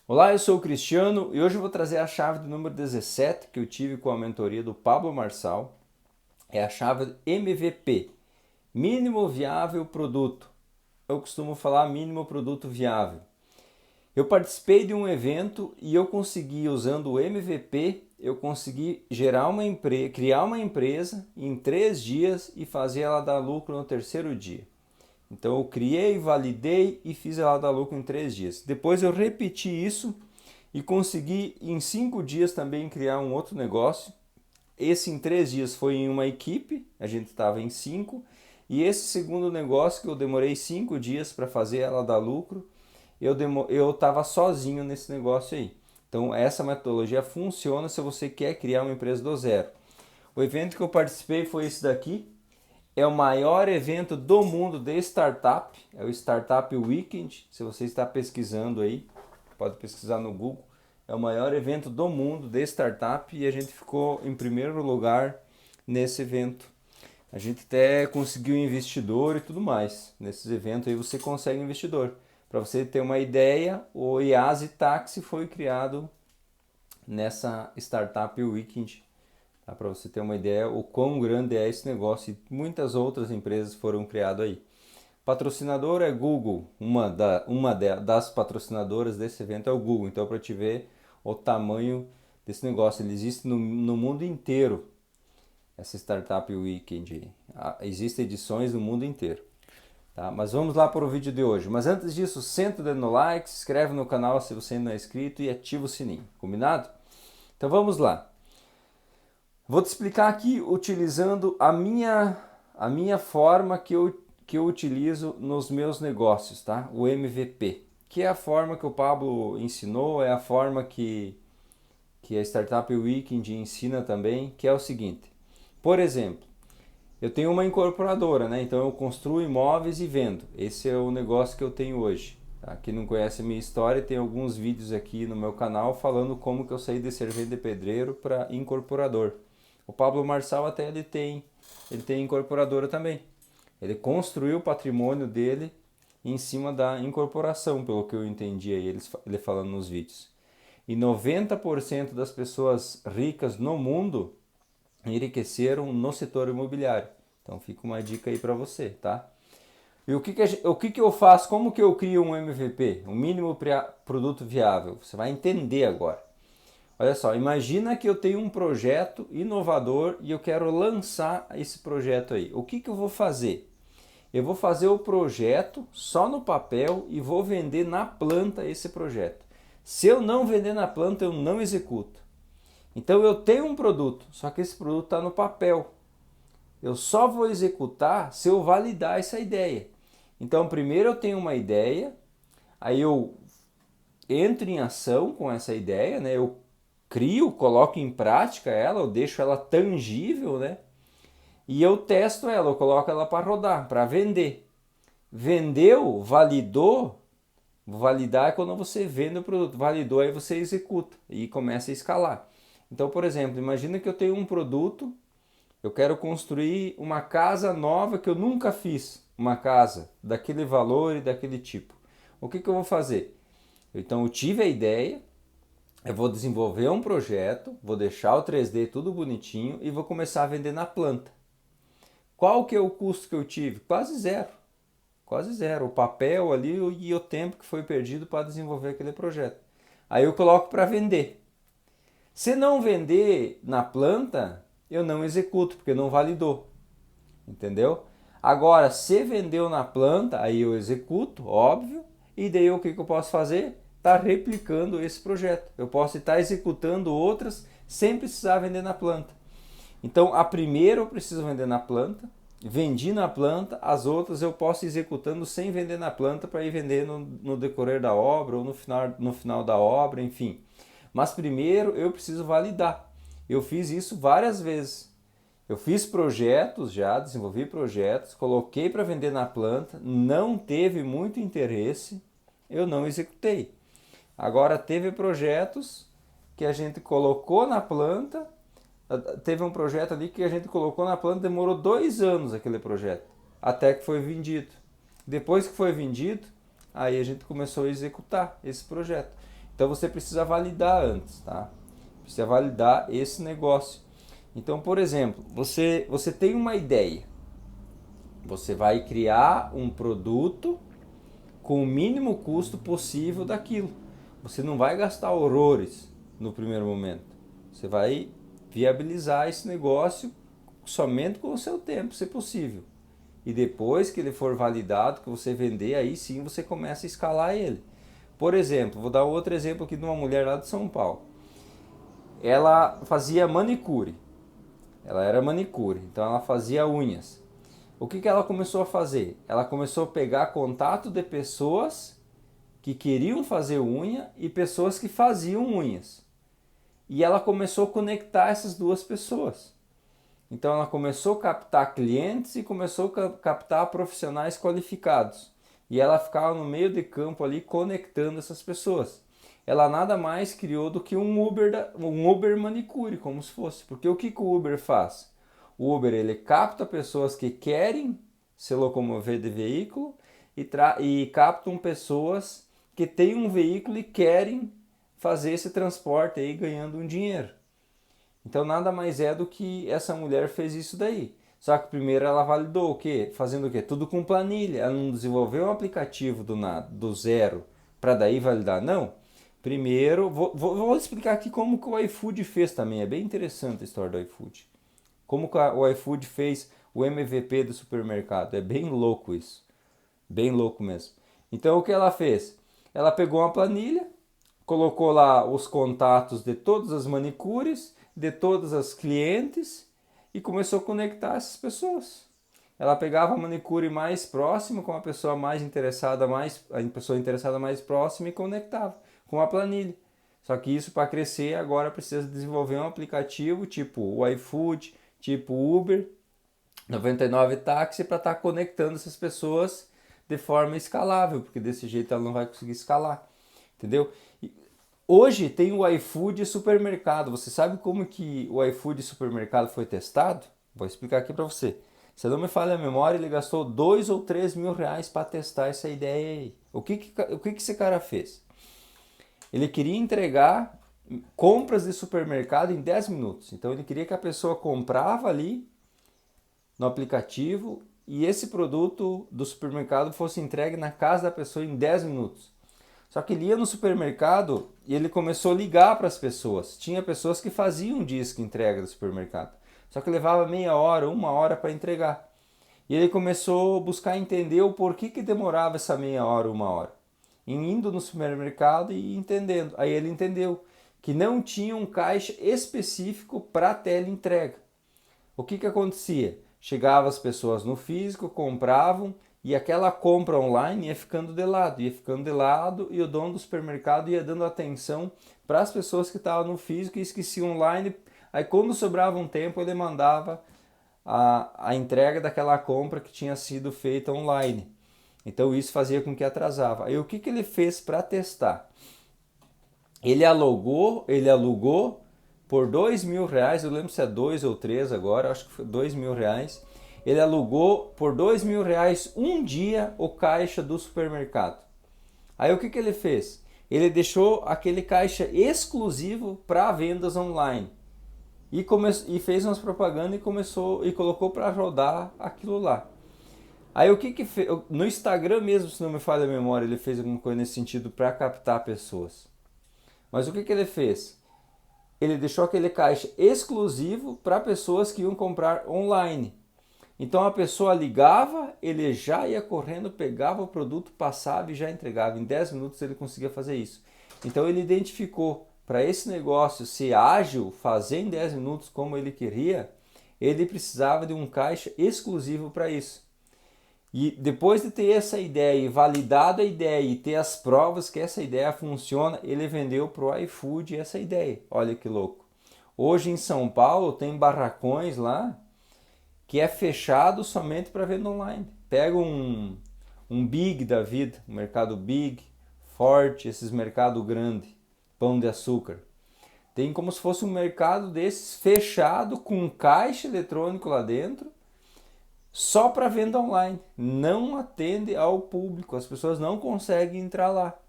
Olá, eu sou o Cristiano e hoje eu vou trazer a chave do número 17 que eu tive com a mentoria do Pablo Marçal. É a chave MVP, Mínimo Viável Produto. Eu costumo falar mínimo produto viável. Eu participei de um evento e eu consegui, usando o MVP, eu consegui criar uma empresa em 3 dias e fazer ela dar lucro no terceiro dia. Então eu criei, validei e fiz ela dar lucro em 3 dias. Depois eu repeti isso e consegui em 5 dias também criar um outro negócio. Esse em 3 dias foi em uma equipe, a gente estava em cinco. E esse segundo negócio que eu demorei 5 dias para fazer ela dar lucro, eu estava sozinho nesse negócio aí. Então essa metodologia funciona se você quer criar uma empresa do zero. O evento que eu participei foi esse daqui. É o maior evento do mundo de startup, é o Startup Weekend. Se você está pesquisando aí, pode pesquisar no Google. É o maior evento do mundo de startup e a gente ficou em primeiro lugar nesse evento. A gente até conseguiu investidor e tudo mais. Nesses eventos aí você consegue investidor. Para você ter uma ideia, o Iasi Taxi foi criado nessa Startup Weekend. Tá? Para você ter uma ideia o quão grande é esse negócio e muitas outras empresas foram criadas aí. Patrocinador é Google, das patrocinadoras desse evento é o Google. Então, para te ver o tamanho desse negócio, ele existe no mundo inteiro, essa Startup Weekend. Existem edições no mundo inteiro. Tá? Mas vamos lá para o vídeo de hoje. Mas antes disso, senta o dedo no like, se inscreve no canal se você ainda não é inscrito e ativa o sininho. Combinado? Então vamos lá. Vou te explicar aqui utilizando a minha forma que eu utilizo nos meus negócios, tá? O MVP, que é a forma que o Pablo ensinou, é a forma que a Startup Weekend ensina também, que é o seguinte. Por exemplo, eu tenho uma incorporadora, né? Então eu construo imóveis e vendo. Esse é o negócio que eu tenho hoje. Tá? Quem não conhece a minha história, tem alguns vídeos aqui no meu canal falando como que eu saí de servente de pedreiro para incorporador. O Pablo Marçal até ele tem incorporadora também. Ele construiu o patrimônio dele em cima da incorporação, pelo que eu entendi aí, ele falando nos vídeos. E 90% das pessoas ricas no mundo enriqueceram no setor imobiliário. Então fica uma dica aí para você, tá? E o que eu faço? Como que eu crio um MVP? Um mínimo produto viável? Você vai entender agora. Olha só, imagina que eu tenho um projeto inovador e eu quero lançar esse projeto aí. O que eu vou fazer? Eu vou fazer o projeto só no papel e vou vender na planta esse projeto. Se eu não vender na planta, eu não executo. Então eu tenho um produto, só que esse produto está no papel. Eu só vou executar se eu validar essa ideia. Então primeiro eu tenho uma ideia, aí eu entro em ação com essa ideia, né? Eu crio, coloco em prática ela, eu deixo ela tangível, né? E eu testo ela, eu coloco ela para rodar, para vender. Vendeu, validou, validar é quando você vende o produto, validou aí você executa e começa a escalar. Então, por exemplo, imagina que eu tenho um produto, eu quero construir uma casa nova que eu nunca fiz, uma casa daquele valor e daquele tipo. O que eu vou fazer? Então eu tive a ideia, eu vou desenvolver um projeto, vou deixar o 3D tudo bonitinho e vou começar a vender na planta. Qual que é o custo que eu tive? Quase zero. Quase zero. O papel ali e o tempo que foi perdido para desenvolver aquele projeto. Aí eu coloco para vender. Se não vender na planta, eu não executo, porque não validou. Entendeu? Agora, se vendeu na planta, aí eu executo, óbvio. E daí o que eu posso fazer? Tá replicando esse projeto. Eu posso estar executando outras sem precisar vender na planta. Então, a primeira eu preciso vender na planta, vendi na planta, as outras eu posso ir executando sem vender na planta para ir vender no decorrer da obra ou no final da obra, enfim. Mas primeiro eu preciso validar. Eu fiz isso várias vezes. Eu fiz projetos já, desenvolvi projetos, coloquei para vender na planta, não teve muito interesse, eu não executei. Agora teve projetos que a gente colocou na planta, teve um projeto ali que a gente colocou na planta, demorou 2 anos aquele projeto, até que foi vendido. Depois que foi vendido, aí a gente começou a executar esse projeto. Então você precisa validar antes, tá? Precisa validar esse negócio. Então, por exemplo, você tem uma ideia. Você vai criar um produto com o mínimo custo possível daquilo. Você não vai gastar horrores no primeiro momento. Você vai viabilizar esse negócio somente com o seu tempo, se possível. E depois que ele for validado, que você vender, aí sim você começa a escalar ele. Por exemplo, vou dar outro exemplo aqui de uma mulher lá de São Paulo. Ela fazia manicure. Ela era manicure, então ela fazia unhas. O que ela começou a fazer? Ela começou a pegar contato de pessoas que queriam fazer unha e pessoas que faziam unhas. E ela começou a conectar essas duas pessoas. Então ela começou a captar clientes e começou a captar profissionais qualificados. E ela ficava no meio de campo ali conectando essas pessoas. Ela nada mais criou do que um Uber manicure, como se fosse. Porque o que o Uber faz? O Uber ele capta pessoas que querem se locomover de veículo e captam pessoas que têm um veículo e querem fazer esse transporte aí ganhando um dinheiro. Então nada mais é do que essa mulher fez isso daí. Só que primeiro ela validou o quê? Fazendo o quê? Tudo com planilha. Ela não desenvolveu um aplicativo do nada, do zero, para daí validar. Não. Primeiro, vou explicar aqui como que o iFood fez também. É bem interessante a história do iFood. Como que o iFood fez o MVP do supermercado. É bem louco isso. Bem louco mesmo. Então o que ela fez? Ela pegou uma planilha, colocou lá os contatos de todas as manicures, de todas as clientes e começou a conectar essas pessoas. Ela pegava a manicure mais próxima com a pessoa mais interessada, a pessoa interessada mais próxima e conectava com a planilha. Só que isso para crescer agora precisa desenvolver um aplicativo tipo o iFood, tipo Uber, 99 táxi para estar conectando essas pessoas de forma escalável, porque desse jeito ela não vai conseguir escalar, entendeu? Hoje tem o iFood supermercado. Você sabe como que o iFood supermercado foi testado? Vou explicar aqui para você. Se não me falha a memória, ele gastou 2 ou 3 mil reais para testar essa ideia aí. O que esse cara fez? Ele queria entregar compras de supermercado em 10 minutos. Então ele queria que a pessoa comprava ali no aplicativo e esse produto do supermercado fosse entregue na casa da pessoa em 10 minutos. Só que ele ia no supermercado e ele começou a ligar para as pessoas. Tinha pessoas que faziam disco entrega do supermercado. Só que levava meia hora, uma hora para entregar. E ele começou a buscar entender o porquê que demorava essa meia hora, uma hora. Indo no supermercado e entendendo. Aí ele entendeu que não tinha um caixa específico para teleentrega. O que acontecia? Chegava as pessoas no físico, compravam e aquela compra online ia ficando de lado e o dono do supermercado ia dando atenção para as pessoas que estavam no físico e esqueciam online. Aí quando sobrava um tempo ele mandava a entrega daquela compra que tinha sido feita online. Então isso fazia com que atrasava. Aí o que ele fez para testar? Ele alugou por 2 mil reais, eu lembro se é 2 ou 3 agora, acho que foi 2 mil reais. Ele alugou por 2 mil reais um dia o caixa do supermercado. Aí o que ele fez? Ele deixou aquele caixa exclusivo para vendas online. E fez umas propagandas e colocou para rodar aquilo lá. Aí o que fez? No Instagram mesmo, se não me falha a memória, ele fez alguma coisa nesse sentido para captar pessoas. Mas o que ele fez? Ele deixou aquele caixa exclusivo para pessoas que iam comprar online. Então a pessoa ligava, ele já ia correndo, pegava o produto, passava e já entregava. Em 10 minutos ele conseguia fazer isso. Então ele identificou para esse negócio ser ágil, fazer em 10 minutos como ele queria, ele precisava de um caixa exclusivo para isso. E depois de ter essa ideia e validado a ideia e ter as provas que essa ideia funciona, ele vendeu para o iFood essa ideia. Olha que louco. Hoje em São Paulo tem barracões lá que é fechado somente para venda online. Pega um Big da vida, um mercado Big, Forte, esses mercados grandes, Pão de Açúcar. Tem como se fosse um mercado desses fechado com um caixa eletrônico lá dentro, só para venda online. Não atende ao público, as pessoas não conseguem entrar lá.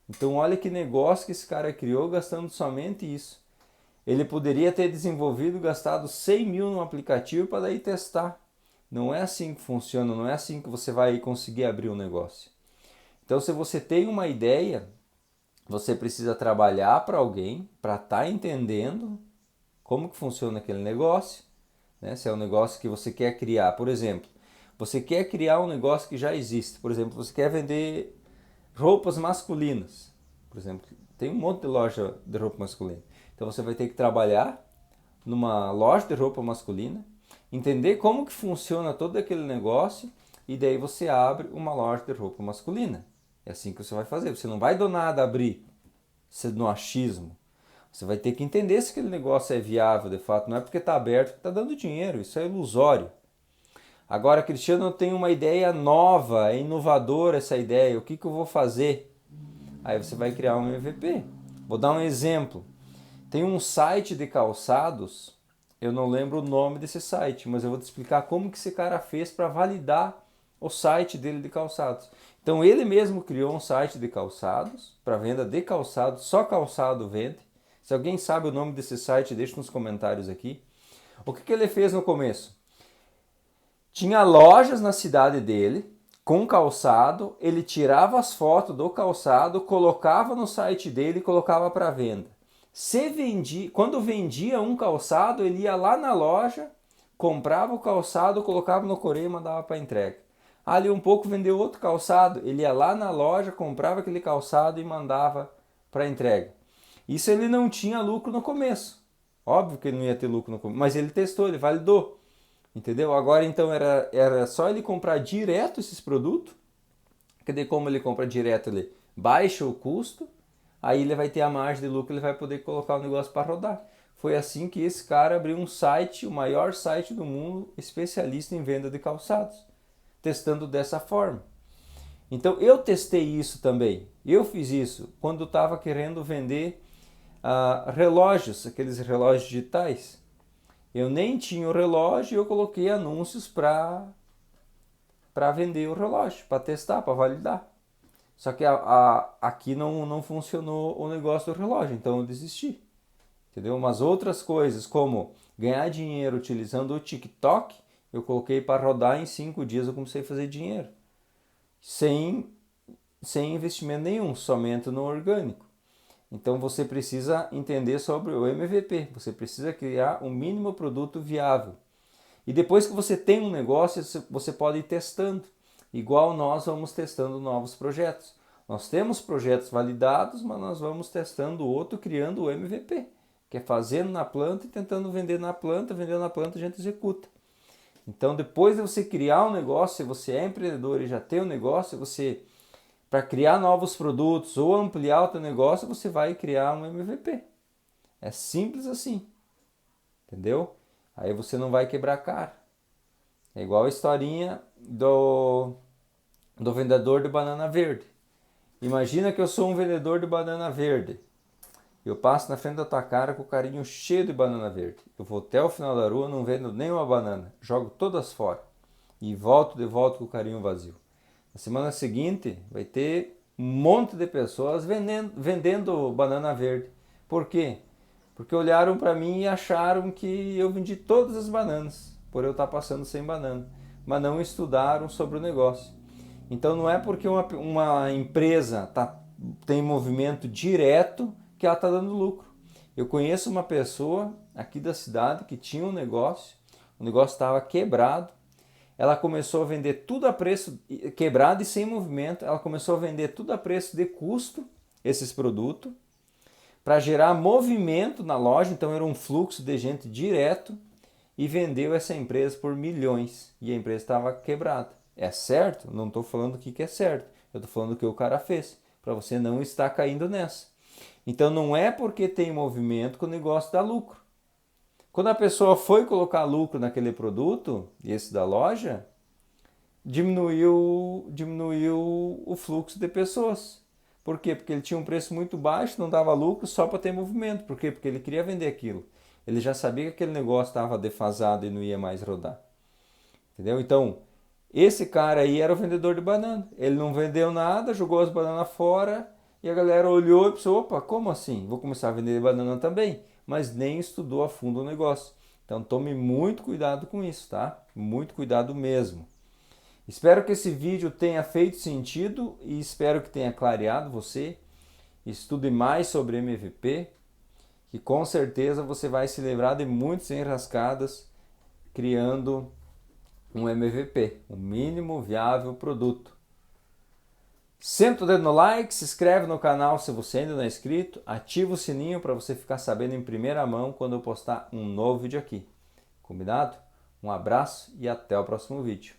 Então olha que negócio que esse cara criou gastando somente isso. Ele poderia ter desenvolvido, gastado 100 mil no aplicativo para daí testar. Não é assim que funciona, não é assim que você vai conseguir abrir um negócio. Então se você tem uma ideia, você precisa trabalhar para alguém, para estar entendendo como que funciona aquele negócio, né? Se é um negócio que você quer criar, por exemplo, você quer criar um negócio que já existe. Por exemplo, você quer vender roupas masculinas. Por exemplo, tem um monte de loja de roupa masculina. Então você vai ter que trabalhar numa loja de roupa masculina, entender como que funciona todo aquele negócio e daí você abre uma loja de roupa masculina. É assim que você vai fazer. Você não vai do nada abrir no achismo. Você vai ter que entender se aquele negócio é viável de fato. Não é porque está aberto que está dando dinheiro. Isso é ilusório. Agora, Cristiano, eu tenho uma ideia nova, é inovadora essa ideia. O que eu vou fazer? Aí você vai criar um MVP. Vou dar um exemplo. Tem um site de calçados, eu não lembro o nome desse site, mas eu vou te explicar como que esse cara fez para validar o site dele de calçados. Então ele mesmo criou um site de calçados, para venda de calçados, só calçado vende. Se alguém sabe o nome desse site, deixa nos comentários aqui. O que ele fez no começo? Tinha lojas na cidade dele, com calçado, ele tirava as fotos do calçado, colocava no site dele e colocava para venda. Quando vendia um calçado, ele ia lá na loja, comprava o calçado, colocava no correio e mandava para entrega. Ali um pouco vendeu outro calçado, ele ia lá na loja, comprava aquele calçado e mandava para entrega. Isso ele não tinha lucro no começo. Óbvio que ele não ia ter lucro no começo, mas ele testou, ele validou. Entendeu? Agora então era só ele comprar direto esses produtos, que daí como ele compra direto, ele baixa o custo, aí ele vai ter a margem de lucro, ele vai poder colocar o negócio para rodar. Foi assim que esse cara abriu um site, o maior site do mundo, especialista em venda de calçados, testando dessa forma. Então eu testei isso também, eu fiz isso quando estava querendo vender relógios, aqueles relógios digitais. Eu nem tinha o relógio e eu coloquei anúncios para vender o relógio, para testar, para validar. Só que aqui não funcionou o negócio do relógio, então eu desisti. Entendeu? Umas outras coisas, como ganhar dinheiro utilizando o TikTok, eu coloquei para rodar em 5 dias, eu comecei a fazer dinheiro. Sem investimento nenhum, somente no orgânico. Então você precisa entender sobre o MVP, você precisa criar um mínimo produto viável. E depois que você tem um negócio, você pode ir testando, igual nós vamos testando novos projetos. Nós temos projetos validados, mas nós vamos testando outro, criando o MVP, que é fazendo na planta e tentando vender na planta, vendendo na planta a gente executa. Então depois de você criar um negócio, se você é empreendedor e já tem um negócio, para criar novos produtos ou ampliar o teu negócio, você vai criar um MVP. É simples assim. Entendeu? Aí você não vai quebrar cara. É igual a historinha do vendedor de banana verde. Imagina que eu sou um vendedor de banana verde. Eu passo na frente da tua cara com o carinho cheio de banana verde. Eu vou até o final da rua, não vendo nenhuma banana. Jogo todas fora. E volto de volta com o carinho vazio. Na semana seguinte vai ter um monte de pessoas vendendo banana verde. Por quê? Porque olharam para mim e acharam que eu vendi todas as bananas, por eu estar passando sem banana, mas não estudaram sobre o negócio. Então não é porque uma empresa tem movimento direto que ela está dando lucro. Eu conheço uma pessoa aqui da cidade que tinha um negócio, o negócio estava quebrado, ela começou a vender tudo a preço quebrado e sem movimento, ela começou a vender tudo a preço de custo, esses produtos, para gerar movimento na loja, então era um fluxo de gente direto, e vendeu essa empresa por milhões, e a empresa estava quebrada. É certo? Não estou falando o que é certo, eu estou falando o que o cara fez, para você não estar caindo nessa. Então não é porque tem movimento que o negócio dá lucro. Quando a pessoa foi colocar lucro naquele produto, esse da loja, diminuiu o fluxo de pessoas. Por quê? Porque ele tinha um preço muito baixo, não dava lucro só para ter movimento. Por quê? Porque ele queria vender aquilo. Ele já sabia que aquele negócio estava defasado e não ia mais rodar. Entendeu? Então, esse cara aí era o vendedor de banana. Ele não vendeu nada, jogou as bananas fora, E a galera olhou e pensou, opa, como assim? Vou começar a vender banana também. Mas nem estudou a fundo o negócio. Então tome muito cuidado com isso, tá? Muito cuidado mesmo. Espero que esse vídeo tenha feito sentido e espero que tenha clareado você. Estude mais sobre MVP, que com certeza você vai se livrar de muitas enrascadas criando um MVP, o mínimo viável produto. Senta o dedo no like, se inscreve no canal se você ainda não é inscrito, ativa o sininho para você ficar sabendo em primeira mão quando eu postar um novo vídeo aqui. Combinado? Um abraço e até o próximo vídeo.